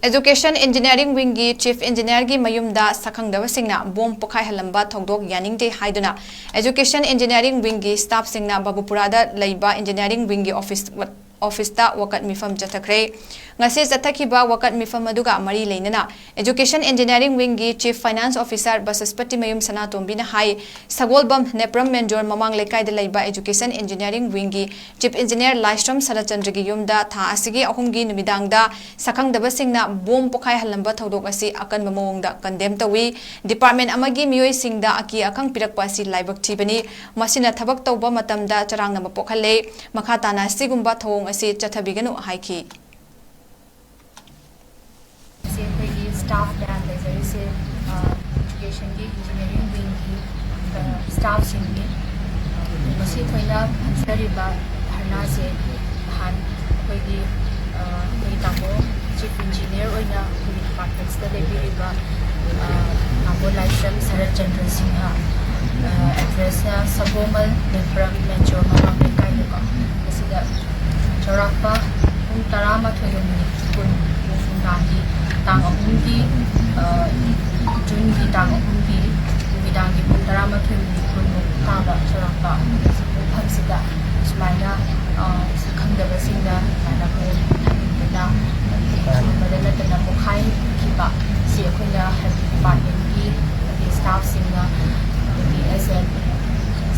Education Engineering Winggi Chief Engineer gi mayumda sakhangdabasingna bom pokhai halamba thodok yaningde haiduna Education Engineering Winggi staff singna Babupurada leiba Engineering Winggi office ta wakat mifam jathakre ngasi jathakiba wakat mifam aduga mari leinana Education Engineering Winggi Chief Finance Officer Basaspati mayum Sanatombina hai Sagolbam Nepram Menjor mamang lekai de leiba Education Engineering Winggi Chief Engineer Laistrom Sarachandra gi yumda tha asigi ahumgi numidangda sakhangdabasingna bom pokhai halamba thodok asi akan mamongda condemn tawi department amagi miyoi singda aki akang pirakpa asi laibak thibani masina thabak tawba matamda charangna mapokhalle makhatana sigumba thong asi chathabiganu haiki staff dan leise education ki engineering wing ki staff singi masi thoina hansariba dharna se han khoi tamo chief engineer oina departments da lebiriba amo laisham Sarachandra Singha address sabomal nepram menjor mamang lekai ko asida Charapa tarama thoyoni kun ngani tang ahumgi jungi tang ahumgi midangi kun tarama thoyoni kun taba charapa phamsida smaina sakhangdaba singda mana ko thanina madana tana pokhai kiba si akoina health department ki staff singna SN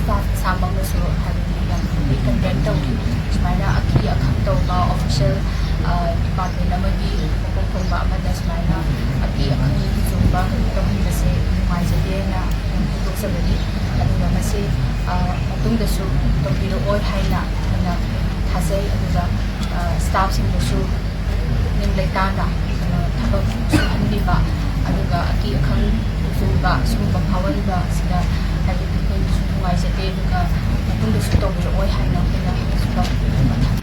staff samang so habina we condemn tawi smaina aki akham tawba official department amagi pokongba amada smaina aki akham zumba tawhida se maijade na tuksabani aduga mase matungda su tawbiro oi haina na thasai aduga staff sing su nimlaitana thabak suhandiba aduga aki akham zumba sumba phawalba sida habi ko maijade aduga matungda su tawbiro oi haina na